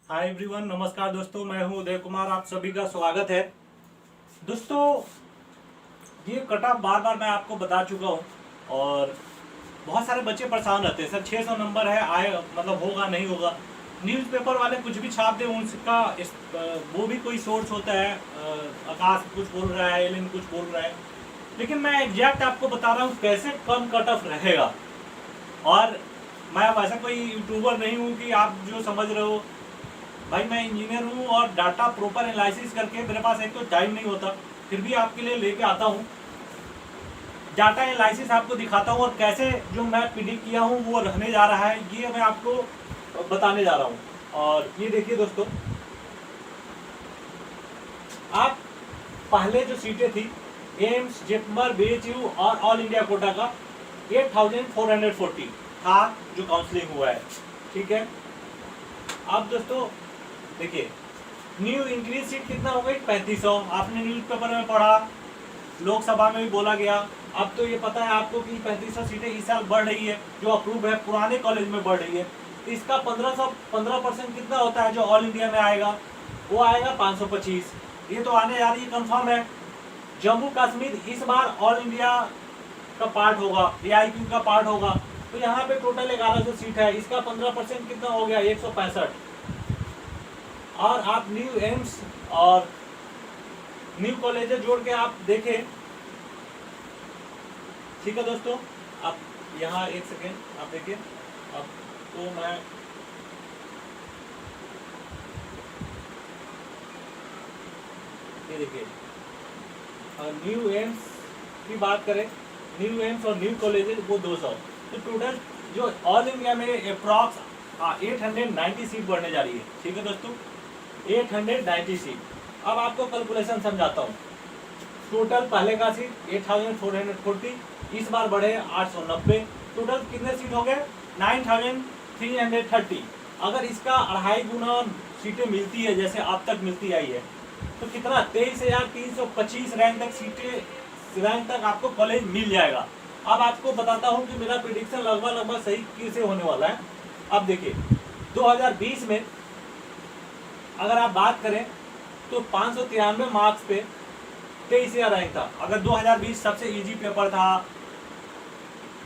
Hi everyone, नमस्कार दोस्तों। मैं हूं उदय कुमार, आप सभी का स्वागत है। दोस्तों, ये कट ऑफ बार बार मैं आपको बता चुका हूं और बहुत सारे बच्चे परेशान रहते हैं। सर 600 नंबर है, आए मतलब होगा नहीं होगा। न्यूज़पेपर वाले कुछ भी छाप दें, उनका वो भी कोई सोर्स होता है। आकाश कुछ बोल रहा है, एलिन कुछ बोल रहा है, लेकिन मैं एग्जैक्ट आपको बता रहा हूँ कैसे कम कट ऑफ रहेगा। और मैं अब ऐसा कोई यूट्यूबर नहीं हूँ कि आप जो समझ रहे हो। भाई मैं इंजीनियर हूँ और डाटा प्रॉपर एनालिसिस करके मेरे पास एक तो टाइम नहीं होता, फिर भी आपके लिए लेके आता हूँ। डाटा एनालिसिस आपको दिखाता हूँ और कैसे जो मैं प्रिडिक्ट किया हूँ वो रहने जा रहा है, ये मैं आपको बताने जा रहा हूँ। और ये देखिए दोस्तों, आप पहले जो सीटें थी एम्स, जिपमर, बीएचयू और ऑल इंडिया कोटा का 8440 था जो काउंसलिंग हुआ है, ठीक है। अब दोस्तों देखिए, न्यू इंक्रीज सीट कितना हो गई 3500। आपने न्यूज़पेपर में पढ़ा, लोकसभा में भी बोला गया। अब तो ये पता है आपको कि 3500 सीटें इस साल बढ़ रही है, जो अप्रूव है पुराने कॉलेज में बढ़ रही है। इसका 15% कितना होता है जो ऑल इंडिया में आएगा, वो आएगा 525। ये तो आने जा रही है, कन्फर्म है। जम्मू कश्मीर इस बार ऑल इंडिया का पार्ट होगा, AIQ का पार्ट होगा। तो यहाँ पे टोटल 1100 सीट है, इसका 15% कितना हो गया 165। और आप न्यू एम्स और न्यू कॉलेज जोड़ के आप देखें, ठीक है दोस्तों। आप यहाँ एक सेकेंड आप देखिए। अब तो मैं ये देखिए, न्यू एम्स की बात करें, न्यू एम्स और न्यू कॉलेज वो 200। तो टोटल जो ऑल इंडिया में अप्रॉक्स 890 सीट बढ़ने जा रही है, ठीक है दोस्तों, 890 सीट। अब आपको कैलकुलेशन समझाता हूँ। टोटल पहले का सीट 8440, इस बार बढ़े 890। टोटल कितने सीट हो गए 9330। अगर इसका 2.5 गुना सीटें मिलती है जैसे अब तक मिलती आई है, तो कितना 23,325 रैंक तक आपको कॉलेज मिल जाएगा। अब आपको बताता हूँ कि मेरा प्रिडिक्शन लगभग सही कैसे होने वाला है। अब देखिए, 2020 में अगर आप बात करें तो 593 मार्क्स पे 23,000 रैंक था। अगर 2020 सबसे इजी पेपर था,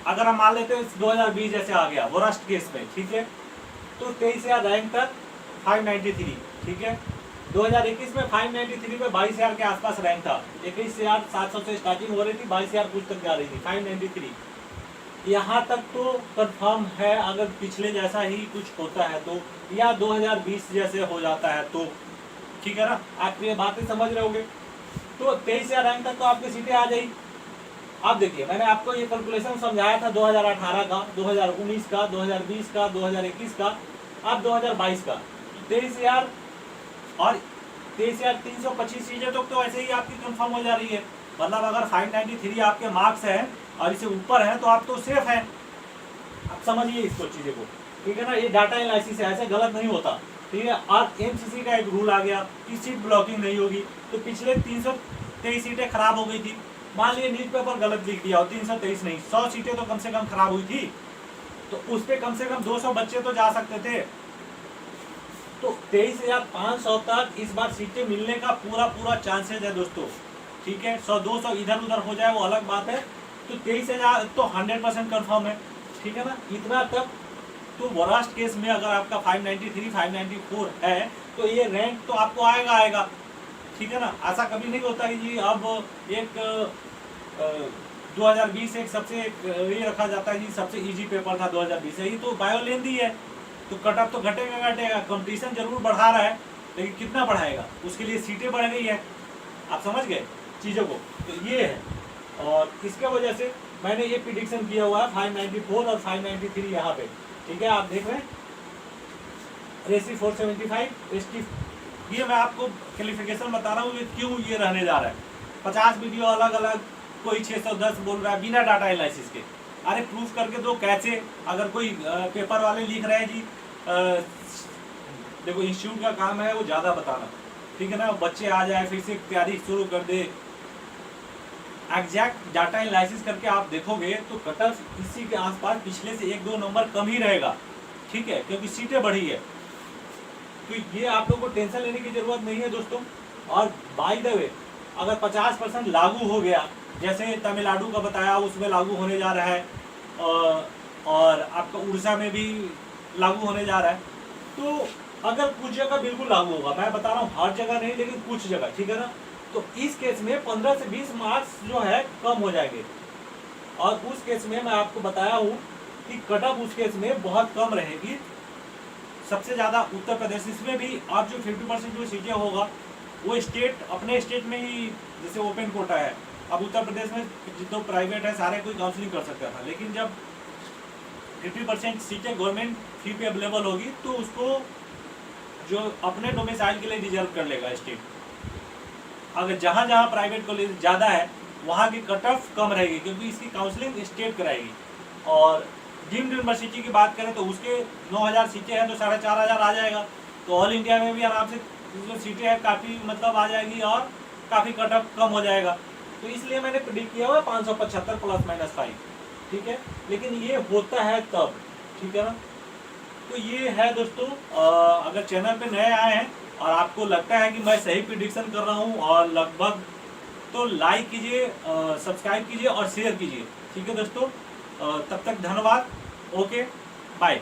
अगर हम मान लेते हैं 2020 जैसे आ गया वर्स्ट केस में, ठीक है, तो 23,000 रैंक तक 593, ठीक है। 2021 में 593 में 22,000 के आसपास रैंक था। 21,700 से स्टार्टिंग हो रही थी, 22,000 कुछ तक जा रही थी, 593। यहाँ तक तो कंफर्म है, अगर पिछले जैसा ही कुछ होता है तो, या 2020 जैसे हो जाता है तो, ठीक है ना। आप ये बातें समझ रहे होंगे। तो 23,000 रैंक तक तो आपकी सीटें आ जाएगी। अब देखिए, मैंने आपको ये कैलकुलेशन समझाया था 2018 का, 2019 का, 2020 का, 2021 का, अब 2022 का। 23,000 और 23,325 सीटें तो ऐसे ही आपकी कंफर्म हो जा रही है। मतलब अगर 593 आपके मार्क्स हैं और इससे ऊपर है तो आप तो सेफ हैं। आप समझिए इसको, चीज़ें को, ठीक है ना। ये डाटा एनालिसिस है, ऐसे गलत नहीं होता, ठीक है। और MCC का एक रूल आ गया कि सीट ब्लॉकिंग नहीं होगी। तो पिछले 323 सीटें खराब हो गई थी, मान लीजिए न्यूज़पेपर गलत लिख दिया और 323 नहीं, 100 सीटें तो कम से कम खराब हुई थी, तो उस पर कम से कम 200 बच्चे तो जा सकते थे। तो 23,500 तक इस बार सीटें मिलने का पूरा चांसेस है दोस्तों, ठीक है। 100-200 इधर उधर हो जाए वो अलग बात है। तो 23,000 तो 100% कन्फर्म है, ठीक है ना। इतना तक तो वर्स्ट केस में अगर आपका 593 594 है तो ये रैंक तो आपको आएगा, ठीक है ना। ऐसा कभी नहीं होता कि जी अब एक 2020 एक सबसे ये रखा जाता है जी सबसे इजी पेपर था 2020 है, ये तो बायो लेंदी है, तो कट ऑफ तो घटेगा। कंपटीशन जरूर बढ़ा रहा है, लेकिन कितना बढ़ाएगा, उसके लिए सीटें बढ़ गई है। आप समझ गए चीज़ों को। तो ये है, और इसके वजह से मैंने ये प्रिडिक्शन किया हुआ है 594 और 593 यहाँ पे, ठीक है। आप देख रहे हैं रेसी 475 ST। ये मैं आपको क्वालिफिकेशन बता रहा हूँ क्यों ये रहने जा रहा है। 50 वीडियो अलग अलग, कोई 610 बोल रहा है बिना डाटा एनालिसिस के। अरे प्रूफ करके दो कैसे। अगर कोई पेपर वाले लिख रहे हैं जी, देखो इंस्टीट्यूट का काम है वो ज़्यादा बताना, ठीक है ना। बच्चे आ जाए फिर से तैयारी शुरू कर दे, एग्जैक्ट डाटा एनालिसिस करके आप देखोगे तो कट ऑफ इसी के आसपास पिछले से 1-2 नंबर कम ही रहेगा, ठीक है, क्योंकि सीटें बढ़ी है। तो ये आप लोगों को टेंशन लेने की जरूरत नहीं है दोस्तों। और बाय द वे, अगर 50% लागू हो गया, जैसे तमिलनाडु का बताया उसमें लागू होने जा रहा है, और आपका उड़ीसा में भी लागू होने जा रहा है, तो अगर कुछ जगह बिल्कुल लागू होगा, मैं बता रहा हूँ हर जगह नहीं लेकिन कुछ जगह, ठीक है ना, तो इस केस में 15 से 20 मार्क्स जो है कम हो जाएंगे। और उस केस में मैं आपको बताया हूँ कि कट ऑफ उस केस में बहुत कम रहेगी। सबसे ज़्यादा उत्तर प्रदेश, इसमें भी आप जो 50% जो सीटें होगा वो स्टेट अपने स्टेट में ही, जैसे ओपन कोटा है, अब उत्तर प्रदेश में जितने प्राइवेट है सारे कोई काउंसलिंग कर सकता था, लेकिन जब 50% सीटें गवर्नमेंट फी पे अवेलेबल होगी तो उसको जो अपने डोमिसाइल के लिए रिजर्व कर लेगा स्टेट। अगर जहाँ जहाँ प्राइवेट कॉलेज ज़्यादा है वहाँ की कट ऑफ कम रहेगी, क्योंकि इसकी काउंसलिंग स्टेट कराएगी। और डीम्ड यूनिवर्सिटी की बात करें तो उसके 9000 सीटें हैं तो 4500 आ जाएगा, तो ऑल इंडिया में भी आराम से जो सीटें हैं काफ़ी मतलब आ जाएगी और काफ़ी कट ऑफ कम हो जाएगा। तो इसलिए मैंने प्रिडिक्ट किया हुआ 575 ±5, ठीक है, लेकिन ये होता है तब, ठीक है ना। तो ये है दोस्तों, अगर चैनल पे नए आए हैं और आपको लगता है कि मैं सही प्रिडिक्शन कर रहा हूँ और लगभग, तो लाइक कीजिए, सब्सक्राइब कीजिए और शेयर कीजिए, ठीक है दोस्तों। तब तक धन्यवाद, ओके बाय।